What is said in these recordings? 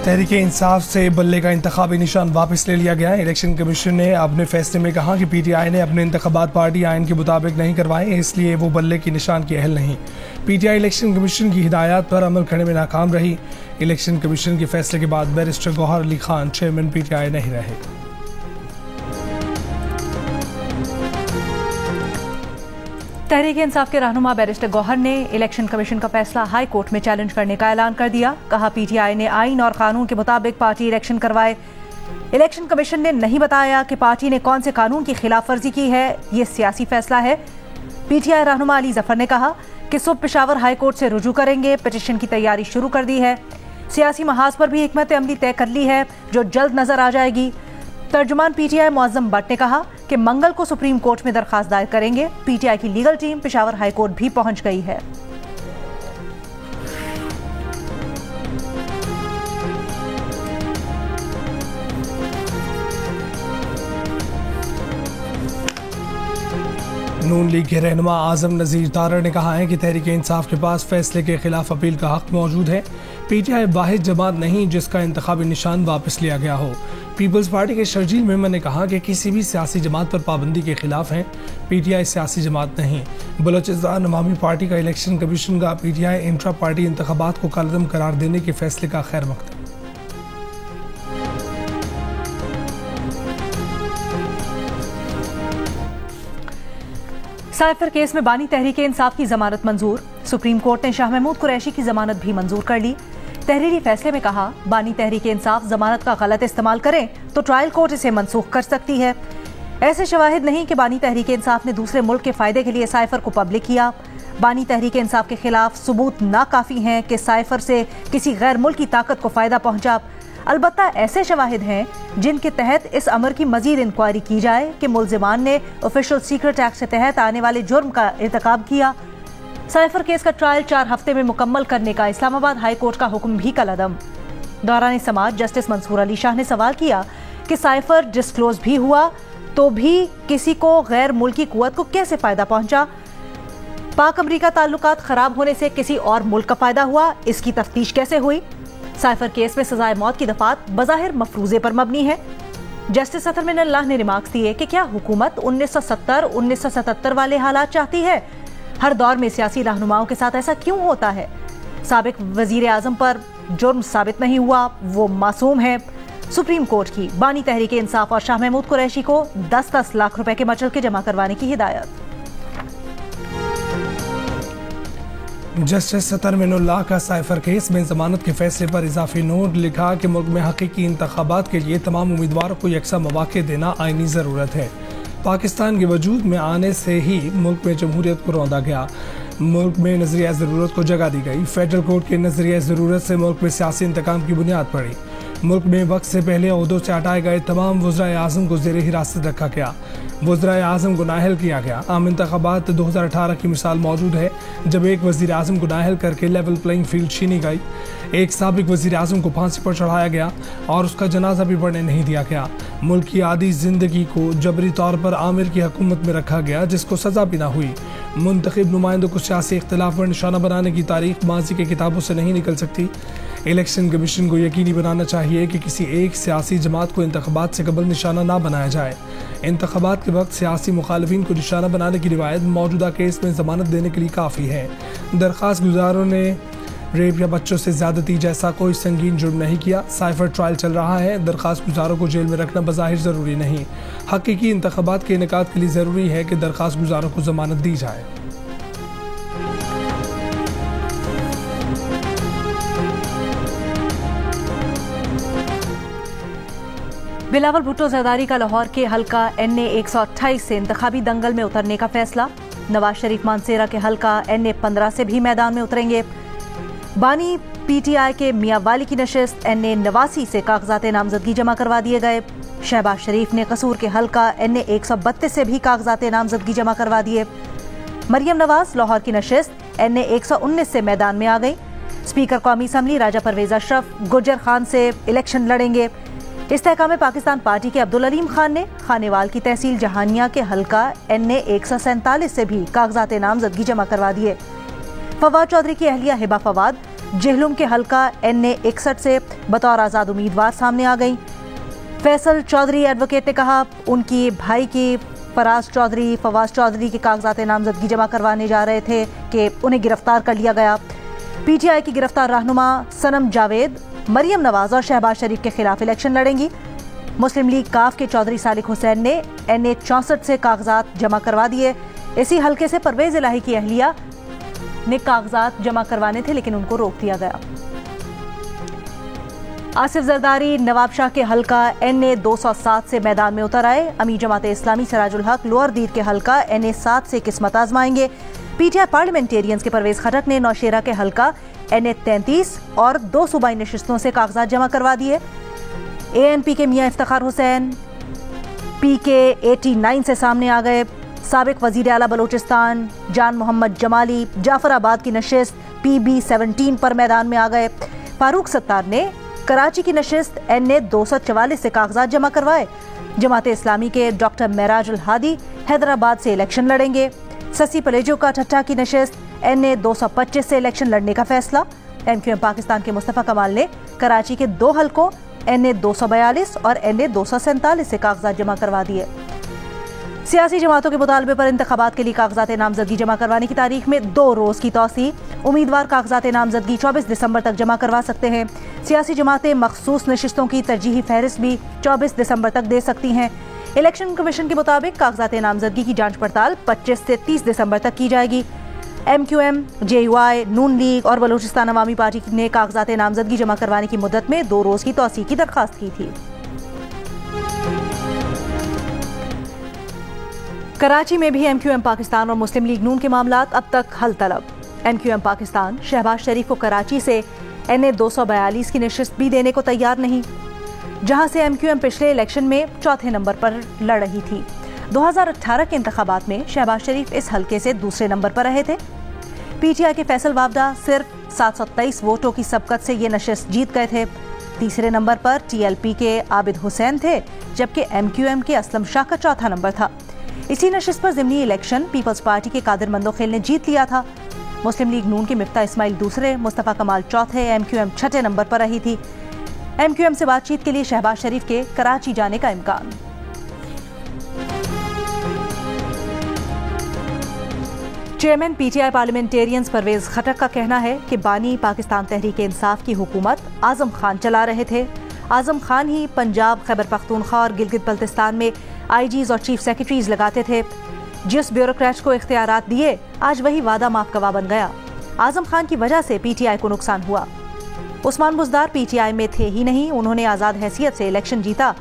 तहरीक-ए-इंसाफ से बल्ले का इंतखाबी निशान वापस ले लिया गया है। इलेक्शन कमीशन ने अपने फैसले में कहा कि पीटीआई ने अपने इंतखाबात पार्टी आइन के मुताबिक नहीं करवाए, इसलिए वो बल्ले की निशान की अहल नहीं। पीटीआई इलेक्शन कमीशन की हिदायत पर अमल करने में नाकाम रही। इलेक्शन कमीशन के फैसले के बाद barrister Gohar Ali Khan chairman PTI नहीं रहे। तहरीक इंसाफ के रहनुमा बैरिस्टर गौहर ने इलेक्शन कमीशन का फैसला हाई कोर्ट में चैलेंज करने का ऐलान कर दिया। कहा, पीटीआई ने आइन और कानून के मुताबिक पार्टी इलेक्शन करवाए। इलेक्शन कमीशन ने नहीं बताया कि पार्टी ने कौन से कानून की खिलाफ वर्जी की है, ये सियासी फैसला है। पीटीआई रहनुमा अली जफर ने कहा कि सुबह पेशावर हाई कोर्ट से रुजू करेंगे, पिटीशन की तैयारी शुरू कर दी है। सियासी महाज पर भी हिकमत अमली तय कर ली है जो जल्द नजर आ जाएगी। तर्जुमान पीटीआई मुअज्जम भट्ट ने कहा कि मंगल को सुप्रीम कोर्ट में दरखास्त दायर करेंगे। पीटीआई की legal team Peshawar high court भी पहुंच गई है। नून लीग के रहनुमा आजम नज़ीर तारड़ ने कहा है कि तहरीक इंसाफ के पास फैसले के खिलाफ अपील का हक मौजूद है। पीटीआई वाहिद जमात नहीं जिसका इंतखाबी निशान वापस लिया गया हो। पीपल्स पार्टी के शर्जील मेमन ने कहा कि किसी भी सियासी जमात पर पाबंदी के खिलाफ हैं। पीटीआई सियासी जमात नहीं। बलोचिस्तान अवामी पार्टी का इलेक्शन कमीशन का पीटीआई इंट्रा पार्टी इंतखाबात को कालअदम करार देने के फैसले का खैर मकदम। साइफर केस में बानी तहरीक इंसाफ की जमानत मंजूर। सुप्रीम कोर्ट ने शाह महमूद कुरैशी की जमानत भी मंजूर कर ली। तहरीरी फैसले में कहा, बानी तहरीक इंसाफ जमानत का गलत इस्तेमाल करें तो ट्रायल कोर्ट इसे मनसूख कर सकती है। ऐसे शवाहिद नहीं कि बानी तहरीक इंसाफ ने दूसरे मुल्क के फायदे के लिए साइफर को पब्लिक किया। बानी तहरीक इंसाफ के खिलाफ सबूत नाकाफी हैं कि साइफर से किसी गैर मुल्की ताकत को फायदा पहुंचा। अलबत्ता ऐसे शवाहिद हैं जिनके तहत इस अमर की मजीद इंक्वायरी की जाए कि मुल्जिमान ने ऑफिशियल सीक्रेट एक्ट के तहत आने वाले जुर्म का इर्तिकाब किया। साइफर केस का ट्रायल 4 हफ्ते में मुकम्मल करने का इस्लामाबाद हाई कोर्ट का हुक्म भी कलअदम। दौरान समाअत जस्टिस मंसूर अली शाह ने सवाल किया कि साइफर डिस्क्लोज भी हुआ तो भी किसी को गैर मुल्की कुव्वत को कैसे फायदा पहुंचा। पाक अमरीका ताल्लुकात खराब होने से किसी और मुल्क का फायदा हुआ, इसकी तफ्तीश कैसे हुई। साइफर केस में सजाए मौत की दफात बज़ाहिर मफरूजे पर मबनी है। जस्टिस अतर मिनल्लाह ने रिमार्क्स दिए कि क्या हुकूमत 1970-1977 वाले हालात चाहती है। हर दौर में सियासी रहनुमाओं के साथ ऐसा क्यों होता है। साबिक वजीर आजम पर जुर्म साबित नहीं हुआ, वो मासूम है। सुप्रीम कोर्ट की बानी तहरीक इंसाफ और शाह महमूद कुरैशी को 10-10 लाख रुपए के मचल के जमा करवाने की हिदायत। जस्टिस अतर मिनल्लाह का साइफर केस में जमानत के फैसले पर इजाफी नोट लिखा कि मुल्क में हकीकी इंतखाबात के लिए तमाम उम्मीदवारों को यकसा मौके देना आईनी ज़रूरत है। पाकिस्तान के वजूद में आने से ही मुल्क में जमहूरियत को रौंदा गया। मुल्क में नजरिया ज़रूरत को जगह दी गई। फेडरल कोर्ट के नजरिया ज़रूरत से मुल्क में सियासी इंतकाम की बुनियाद पड़ी। मुल्क में वक्त से पहले ओहदों से हटाए गए तमाम वज़राए आज़म को ज़ेर हिरासत रखा गया। वज़राए आज़म को नाअहल किया गया। आम इंतखाबात 2018 की मिसाल मौजूद है जब एक वज़ीर आज़म को नाअहल करके लेवल प्लेइंग फील्ड छीनी गई। एक साबिक वज़ीर आज़म को फांसी पर चढ़ाया गया और उसका जनाजा भी पढ़ने नहीं दिया गया। मुल्क की आधी जिंदगी को जबरी तौर पर आमिर की हुकूमत में रखा गया जिसको सजा भी ना हुई। मुंतखब नुमाइंदों को सियासी इख्तिलाफ पर निशाना बनाने की तारीख माजी के किताबों से नहीं निकल सकती। इलेक्शन कमीशन को यकीनी बनाना चाहिए कि किसी एक सियासी जमात को इंतखाबात से कबल निशाना ना बनाया जाए। इंतखाबात के वक्त सियासी मुखालिफिन को निशाना बनाने की रिवायत मौजूदा केस में जमानत देने के लिए काफ़ी है। दरख्वास्त गुजारों ने रेप या बच्चों से ज्यादती जैसा कोई संगीन जुर्म नहीं किया। साइफर ट्रायल चल रहा है। दरख्वास्त गुजारों को जेल में रखना बज़ाहिर ज़रूरी नहीं। हकीकी इंतखाबात के इनेकाद के लिए ज़रूरी है कि दरख्वास्त गुजारों को जमानत दी जाए। बिलावल भुट्टो जरदारी का लाहौर के हल्का NA 128 से इंतखाबी दंगल में उतरने का फैसला। नवाज शरीफ मानसेरा के हल्का NA 15 से भी मैदान में उतरेंगे। बानी पीटीआई के मियां वाली की नशिस्त NA 89 से कागजात नामजदगी जमा करवा दिए गए। शहबाज शरीफ ने कसूर के हल्का NA 132 से भी कागजात नामजदगी जमा करवा दिए। मरियम नवाज लाहौर की नशिस्त NA 119 से मैदान में आ गई। स्पीकर कौमी असम्बली राजा परवेज अशरफ गुज्जर खान से इलेक्शन लड़ेंगे। इस्तेहकाम पाकिस्तान पार्टी के अब्दुल अलीम खान ने खानेवाल की तहसील जहानिया के हल्का NA 147 से भी कागजात नामजदगी जमा करवा दिए। फवाद चौधरी की अहलिया हिबा फवाद जेहलुम के हल्का NA 61 से बतौर आज़ाद उम्मीदवार सामने आ गई। फैसल चौधरी एडवोकेट ने कहा उनकी भाई की फवाज चौधरी के कागजात नामजदगी जमा करवाने जा रहे थे कि उन्हें गिरफ्तार कर लिया गया। PTI की गिरफ्तार रहनुमा सनम जावेद, मरियम नवाज और शहबाज शरीफ के खिलाफ इलेक्शन लड़ेंगी। मुस्लिम लीग काफ के चौधरी सालिक हुसैन ने NA 64 से कागजात जमा करवा दिए। इसी हल्के से परवेज इलाही की अहलिया ने कागजात जमा करवाने थे लेकिन उनको रोक दिया गया। आसिफ जरदारी नवाब शाह के हल्का NA 207 से मैदान में उतर आए। अमीर जमात इस्लामी सिराजुल हक लोअर दीर के हल्का NA 7 से किस्मत आजमाएंगे। PTI पार्लियामेंटेरियंस के परवेज खटक ने नौशेरा के हल्का NA 33 और 2 सूबाई नशिस्तों से कागजात जमा करवा दिए। ANP के मियां इफ्तिखार हुसैन PK 89 से सामने आ गए। साबिक वजीर आला बलोचिस्तान जान मोहम्मद जमाली जाफराबाद की नशिस्त PB 17 पर मैदान में आ गए। फारूक सत्तार ने कराची की नशिस्त NA 244 से कागजात जमा करवाए। जमात इस्लामी के डॉक्टर मेराजुल हादी हैदराबाद से इलेक्शन लड़ेंगे। ससी पलेजो का ठट्टा की नशिस्त NA 225 से इलेक्शन लड़ने का फैसला। MQM पाकिस्तान के मुस्तफा कमाल ने कराची के 2 हल्कों NA 242 और NA 247 से कागजात जमा करवा दिए। सियासी जमातों के मुतालबे पर इंतखाबात के लिए कागजात नामजदगी जमा करवाने की तारीख में 2 रोज की तौसी। उम्मीदवार कागजात नामजदगी 24 दिसंबर तक जमा करवा सकते हैं। सियासी जमातें मखसूस नशिस्तों की तरजीही फहरिस्त भी 24 दिसंबर तक दे सकती हैं। इलेक्शन कमीशन के मुताबिक कागजात नामजदगी की जांच पड़ताल 25 से 30 दिसंबर तक की जाएगी। MQM, JUI, नून लीग और बलूचिस्तान अवामी पार्टी ने कागजात नामजदगी जमा करवाने की मुद्दत में 2 रोज की तौसी की दरख्वास्त की थी। कराची में भी MQM पाकिस्तान और मुस्लिम लीग नून के मामलात अब तक हल तलब। MQM पाकिस्तान शहबाज शरीफ को कराची से NA 242 की नशिस्त भी देने को तैयार नहीं, जहां से MQM पिछले इलेक्शन में चौथे नंबर पर लड़ रही थी। 2018 के इंतखाबात में शहबाज शरीफ इस हल्के से दूसरे नंबर पर रहे थे। PTI के फैसल वावदा सिर्फ 723 वोटों की सबकत से ये नशिस्त जीत गए थे। तीसरे नंबर पर TLP के आबिद हुसैन थे, जबकि MQM के असलम शाह का चौथा नंबर था। इसी नशिस्त पर ज़िमनी इलेक्शन पीपल्स पार्टी के कादिर मंदोखेल ने जीत लिया था। मुस्लिम लीग नून के मिफ्ता इस्माइल दूसरे, मुस्तफा कमाल चौथे, MQM छठे नंबर पर रही थी। MQM से बातचीत के लिए शहबाज शरीफ के कराची जाने का इम्कान। चेयरमैन PTI पार्लियामेंटेरियंस परवेज खटक का कहना है कि बानी पाकिस्तान तहरीक इंसाफ की हुकूमत आजम खान चला रहे थे। आजम खान ही पंजाब, खैबर पख्तूनख्वा और गिलगित बल्तिस्तान में IGs और चीफ सेक्रेटरीज लगाते थे। जिस ब्यूरोक्रेट्स को इख्तियारात दिए, आज वही वादा माफकवा बन गया। आजम खान की वजह से PTI को नुकसान हुआ। उस्मान बुज़दार PTI में थे ही नहीं, उन्होंने आज़ाद हैसियत से इलेक्शन जीता।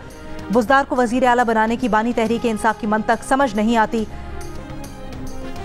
बुज़दार को वजीर आला बनाने की बानी तहरीक इंसाफ की मंतक समझ नहीं आती।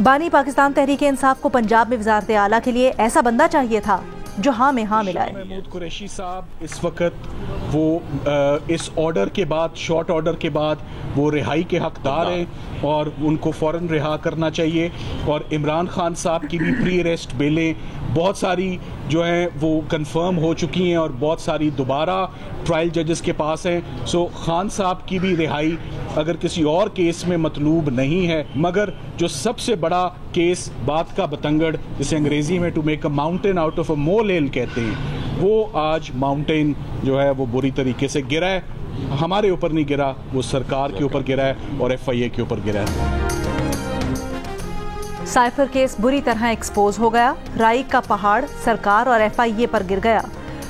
बानी पाकिस्तान तहरीक इंसाफ को पंजाब में वज़ारत आला के लिए ऐसा बंदा चाहिए था जो हाँ में हाँ मिलाए। महमूद कुरैशी साहब इस वक्त वो इस ऑर्डर के बाद, शॉर्ट ऑर्डर के बाद वो रिहाई के हकदार हैं और उनको फ़ौरन रिहा करना चाहिए। और इमरान खान साहब की भी प्री अरेस्ट बेलें बहुत सारी जो हैं वो कंफर्म हो चुकी हैं और बहुत सारी दोबारा ट्रायल जजेस के पास हैं। सो खान साहब की भी रिहाई अगर किसी और केस में मतलूब नहीं है, मगर जो सबसे बड़ा केस बात का बतंगड़, जिसे अंग्रेजी में to make a mountain out of a molehill कहते हैं, वो आज माउंटेन जो है वो बुरी तरीके से गिरा है। हमारे ऊपर नहीं गिरा, वो सरकार के ऊपर गिरा है और FIA के ऊपर गिरा है। साइफर केस बुरी तरह एक्सपोज हो गया। राई का पहाड़ सरकार और FIA पर गिर गया।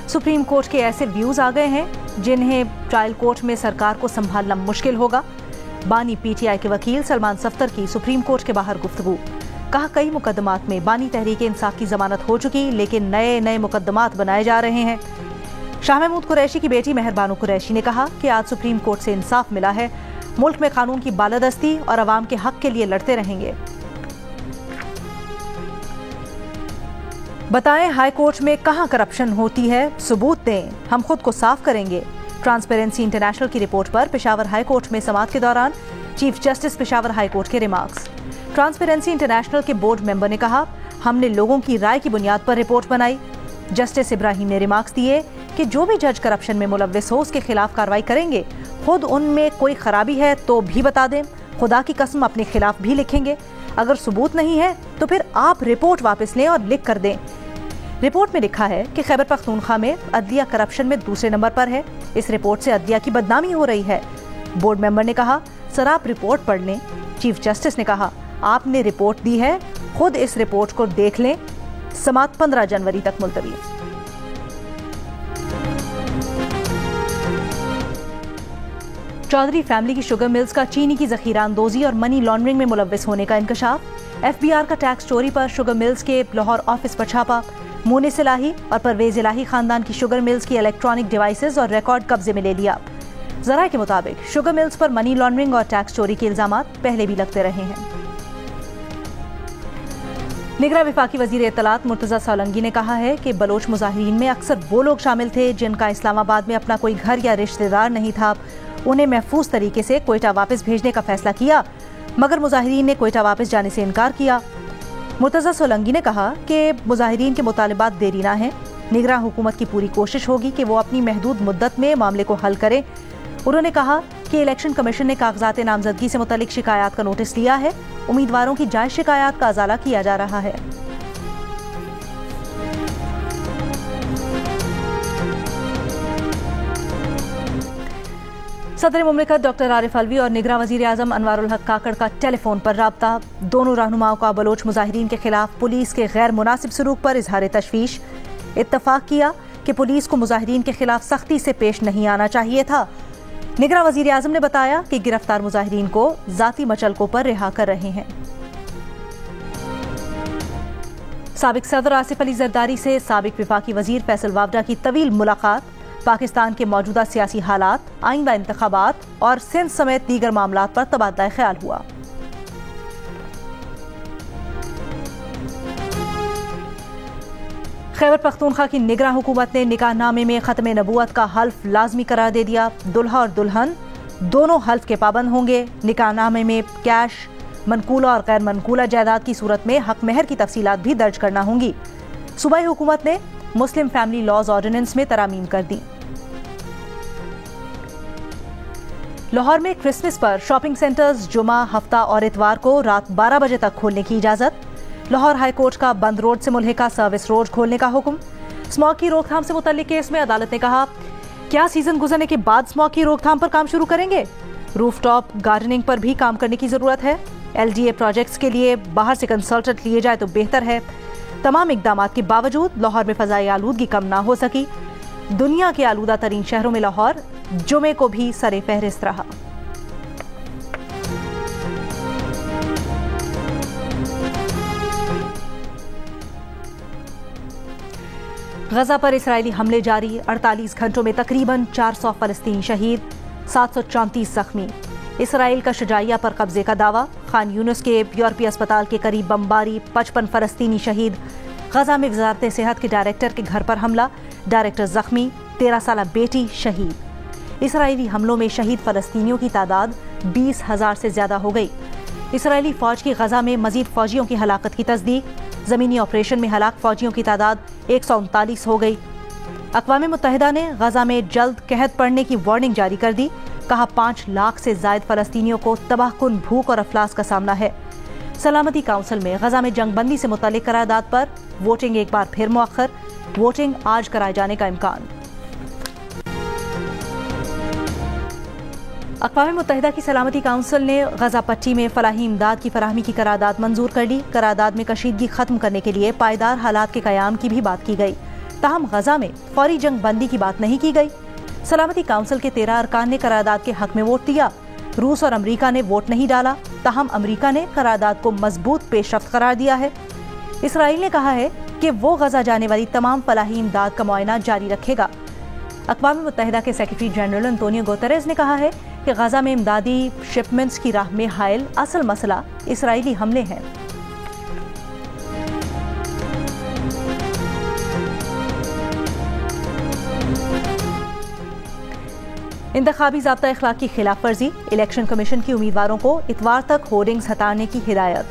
सुप्रीम कोर्ट के ऐसे व्यूज आ गए हैं जिन्हें ट्रायल कोर्ट में सरकार को संभालना मुश्किल होगा। बानी PTI के वकील सलमान सफ्तर की सुप्रीम कोर्ट के बाहर गुफ्तगू। कहा कई मुकदमात में बानी तहरीक इंसाफ की जमानत हो चुकी, लेकिन नए नए मुकदमात बनाए जा रहे हैं। शाह महमूद कुरैशी की बेटी मेहरबानो कुरैशी ने कहा कि आज सुप्रीम कोर्ट से इंसाफ मिला है। मुल्क में कानून की बालादस्ती और अवाम के हक के लिए लड़ते रहेंगे। बताएं हाई कोर्ट में कहां करप्शन होती है, सबूत दें, हम खुद को साफ करेंगे। ट्रांसपेरेंसी इंटरनेशनल की रिपोर्ट पर पेशावर हाई कोर्ट में समाअत के दौरान chief justice Peshawar high court के रिमार्क्स। ट्रांसपेरेंसी इंटरनेशनल के बोर्ड मेंबर ने कहा, हमने लोगों की राय की बुनियाद पर रिपोर्ट बनाई। जस्टिस इब्राहिम ने रिमार्क्स दिए कि जो भी जज करप्शन में मुलव्विस हो उसके खिलाफ कार्रवाई करेंगे। खुद उनमें कोई खराबी है तो भी बता दें, खुदा की कसम अपने खिलाफ भी लिखेंगे। अगर सबूत नहीं है तो फिर आप रिपोर्ट वापस लें और लिख कर दें। रिपोर्ट में लिखा है कि खैबर पख्तूनख्वा में अदलिया करप्शन में दूसरे नंबर पर है। इस रिपोर्ट से अदलिया की बदनामी हो रही है। बोर्ड मेंबर ने कहा, सर आप रिपोर्ट पढ़ लें। चीफ जस्टिस ने कहा, आपने रिपोर्ट दी है, खुद इस रिपोर्ट को देख लें। समाअत 15 जनवरी तक मुलतवी। चौधरी फैमिली की शुगर मिल्स का चीनी की जखीरा अंदोजी और मनी लॉन्ड्रिंग में मुलव्विस होने का इंकशाफ। एफबीआर का टैक्स चोरी पर शुगर मिल्स के लाहौर ऑफिस पर छापा। मुनिस इलाही और परवेज इलाही खानदान की शुगर मिल्स की इलेक्ट्रॉनिक डिवाइसेस और रिकॉर्ड कब्जे में ले लिया। जराये के मुताबिक शुगर मिल्स पर मनी लॉन्ड्रिंग और टैक्स चोरी के इल्जामात पहले भी लगते रहे हैं। निगरां वफाकी वजीर इत्तलात मुर्तजा सोलंकी ने कहा है कि बलोच मुजाहिरीन में अक्सर वो लोग शामिल थे जिनका इस्लामाबाद में अपना कोई घर या रिश्तेदार नहीं था। उन्हें महफूज तरीके से क्वेटा वापस भेजने का फैसला किया, मगर मुजाहिरीन ने क्वेटा वापस जाने से इनकार किया। मुर्तजा सोलंकी ने कहा कि मुजाहिरीन के मुतालिबात देरीना है। निगरां हुकूमत की पूरी कोशिश होगी कि वो अपनी महदूद मुद्दत में मामले को हल करे। उन्होंने कहा कि इलेक्शन कमीशन ने कागजात नामजदगी से मुतालिक शिकायत का नोटिस लिया है। उम्मीदवारों की जायज शिकायत का अजाला किया जा रहा है। सदर मुमलिकत डॉक्टर आरिफ अलवी और निगरां वजीर आजम अनवारुल हक काकड़ का टेलीफोन पर राब्ता। दोनों रहनुमाओं का बलोच मुजाहिरीन के खिलाफ पुलिस के गैर मुनासिब सलूक पर इजहार तशवीश। इत्तफाक किया कि पुलिस को मुजाहिरीन के खिलाफ सख्ती से पेश नहीं आना चाहिए था। निगरां वजीर आजम ने बताया कि गिरफ्तार मुजाहिरीन को जाती मचलकों पर रिहा कर रहे हैं। साबिक सदर आसिफ अली जरदारी से साबिक वफाकी वजीर फैसल वावडा की तवील मुलाकात। पाकिस्तान के मौजूदा सियासी हालात, आइंदा इंतखाबात और सिंध समेत दीगर मामलात पर तबादला ख्याल हुआ। खैबर पख्तूनख्वा की निगरां हुकूमत ने निकाहनामे में खत्म नबूवत का हल्फ लाजमी करार दे दिया। दुल्हा और दुल्हन दोनों हल्फ के पाबंद होंगे। निकाहनामे में कैश, मनकूला और गैर मनकूला जायदाद की सूरत में हक महर की तफसीलात भी दर्ज करना होंगी। सूबाई हुकूमत ने मुस्लिम फैमिली लॉज ऑर्डिनेंस में तरामीम कर दी। लाहौर में क्रिसमस पर शॉपिंग सेंटर्स जुमा, हफ्ता और इतवार को रात 12 बजे तक खोलने की इजाजत। लाहौर हाई कोर्ट का बंद रोड से मुल्हिका सर्विस रोड खोलने का हुक्म। स्मॉग की रोकथाम से मुतल्लिक केस में अदालत ने कहा, क्या सीजन गुजरने के बाद स्मॉग की रोकथाम पर काम शुरू करेंगे? रूफटॉप गार्डनिंग पर भी काम करने की जरूरत है। LDA प्रोजेक्ट्स के लिए बाहर से कंसल्टेंट लिए जाए तो बेहतर है। तमाम इकदामात के बावजूद लाहौर में फजाई आलूदगी कम ना हो सकी। दुनिया के आलूदा तरीन शहरों में लाहौर जुमे को भी सरे फहरिस्त रहा। गजा पर इसराइली हमले जारी। 48 घंटों में तकरीबन 400 फलस्तीनी शहीद, 734 जख्मी। इसराइल का शुजाइया पर कब्जे का दावा। खान यूनुस के यूरोपीय अस्पताल के करीब बमबारी, 55 फलस्तीनी शहीद। गजा में वजारत सेहत के डायरेक्टर के घर पर हमला, डायरेक्टर जख्मी, 13 साला बेटी शहीद। इसराइली हमलों में शहीद फलस्तीनियों की तादाद 20,000 से ज्यादा हो गई। इसराइली फौज की गजा में मजीद फौजियों की हलाकत की तस्दीक। जमीनी ऑपरेशन में हलाक फौजियों की तादाद 139 हो गई। अक़वाम मुत्तहिदा ने गजा में जल्द कहत पड़ने की वार्निंग जारी कर दी। कहा 5 लाख से जायद फलस्तीनियों को तबाहकुन भूख और अफलास का सामना है। सलामती काउंसिल में गजा में जंगबंदी से मुतल्लिक करारदाद पर वोटिंग एक बार फिर मुअख्खर। वोटिंग आज कराए जाने का इम्कान। अक़वाम मुत्तहिदा की सलामती काउंसिल ने गजा पट्टी में फलाही इमदाद की फराहमी की करारदाद मंजूर कर ली। करारदाद में कशीदगी खत्म करने के लिए पायदार हालात के क़याम की भी बात की गई। ताहम गजा में फौरी जंग बंदी की बात नहीं की गई। सलामती काउंसिल के 13 अरकान ने करारदाद के हक में वोट दिया। रूस और अमरीका ने वोट नहीं डाला। ताहम अमरीका ने करारदाद को मजबूत पेशरफ्त करार दिया है। इसराइल ने कहा है कि वो गजा जाने वाली तमाम फलाही इमदाद का मुआयना जारी रखेगा। अक़वाम मुत्तहिदा के सेक्रेटरी जनरल अंतोनियो गुतेरेस ने कहा है कि गजा में इमदादी शिपमेंट्स की राह में हायल असल मसला इसराइली हमले हैं। इंतखाबी ज़ाब्ता इखलाक की खिलाफ वर्जी। इलेक्शन कमीशन की उम्मीदवारों को इतवार तक होर्डिंग्स हटाने की हिदायत।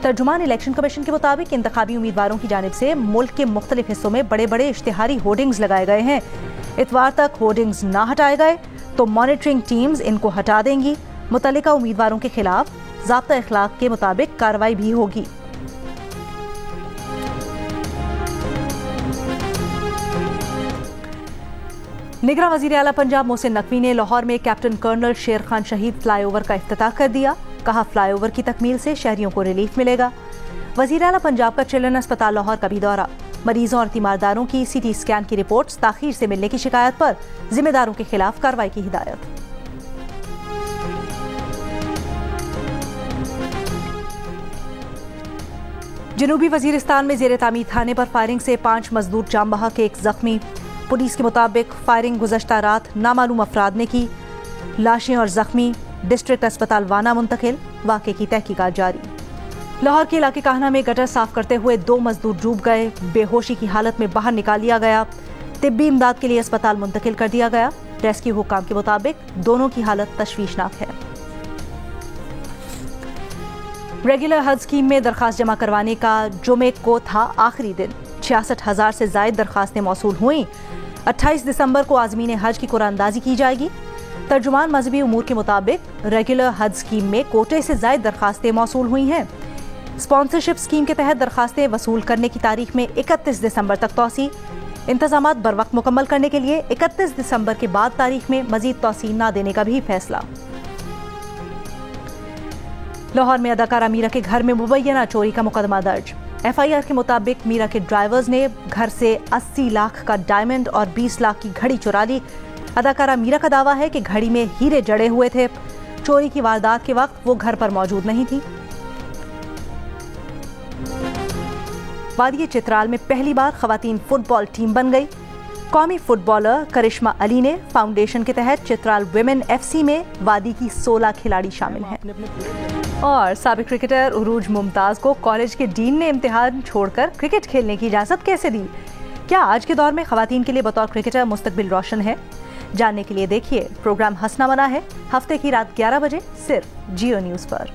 तर्जुमान इलेक्शन कमीशन के मुताबिक इंतखाबी उम्मीदवारों की जानिब से मुल्क के मुख्तलिफ हिस्सों में बड़े बड़े इश्तिहारी होर्डिंग्स लगाए गए हैं। इतवार तक होर्डिंग्स ना हटाए गए तो मॉनिटरिंग टीम्स इनको हटा देंगी। मुतल्लिका उम्मीदवारों के खिलाफ ज़ाब्ता इखलाक के मुताबिक कार्रवाई भी होगी। निगरान वज़ीर आला पंजाब मोहसिन नकवी ने लाहौर में कैप्टन कर्नल शेर खान शहीद फ्लाईओवर का इफ्तिताह कर दिया। कहा, फ्लाईओवर की तकमील से शहरियों को रिलीफ मिलेगा। वज़ीर आला पंजाब का चिल्ड्रन अस्पताल लाहौर का भी दौरा। मरीजों और तीमारदारों की CT स्कैन की रिपोर्ट्स ताखीर से मिलने की शिकायत पर जिम्मेदारों के खिलाफ कार्रवाई की हिदायत। जनूबी वजीरिस्तान में जेर तामीर थाने पर फायरिंग से 5 मजदूर जाम बहक, एक जख्मी। पुलिस के मुताबिक फायरिंग गुज़श्ता रात नामालूम अफराद ने की। लाशें और जख्मी डिस्ट्रिक्ट अस्पताल वाना मुंतकिल। वाक़े की तहकीकात जारी। लाहौर के इलाके काहना में गटर साफ करते हुए 2 मजदूर डूब गए। बेहोशी की हालत में बाहर निकाल लिया गया। तिब्बी इमदाद के लिए अस्पताल मुंतकिल कर दिया गया। रेस्क्यू हुक्काम के मुताबिक दोनों की हालत तशवीशनाक है। रेगुलर हज स्कीम में दरखास्त जमा करवाने का जुमे को था आखिरी दिन। 66,000 से जायद दरखास्तें मौसूल हुई। 28 दिसंबर को आज़मीन हज की कुरानंदाजी की जाएगी। तर्जुमान मजहबी उमूर के मुताबिक रेगुलर हज स्कीम में कोटे से जायद दरखास्तें मौसूल हुई हैं। स्पॉन्सरशिप स्कीम के तहत दरखास्तें वसूल करने की तारीख में 31 दिसंबर तक तौसी। इंतजामात बर वक्त मुकम्मल करने के लिए 31 दिसंबर के बाद तारीख में मजीद तौसी न देने का भी फैसला। लाहौर में अदाकारा मीरा के घर में मुबैना चोरी का मुकदमा दर्ज। FIR के मुताबिक मीरा के ड्राइवर्स ने घर से 80 लाख का डायमंड और 20 लाख की घड़ी चुरा ली। अदाकारा मीरा का दावा है कि घड़ी में हीरे जड़े हुए थे। चोरी की वारदात के वक्त वो घर पर मौजूद नहीं थी। वादी चित्राल में पहली बार खवातीन फुटबॉल टीम बन गई। कौमी फुटबॉलर करिश्मा अली ने फाउंडेशन के तहत चित्राल विमेन FC में वादी की 16 खिलाड़ी शामिल हैं। और साबिक क्रिकेटर उरूज मुमताज को कॉलेज के डीन ने इम्तिहान छोड़कर क्रिकेट खेलने की इजाज़त कैसे दी? क्या आज के दौर में खवातीन के लिए बतौर क्रिकेटर मुस्तकबिल रोशन है? जानने के लिए देखिए प्रोग्राम हंसना मना है, हफ्ते की रात 11 बजे सिर्फ जियो न्यूज़ पर।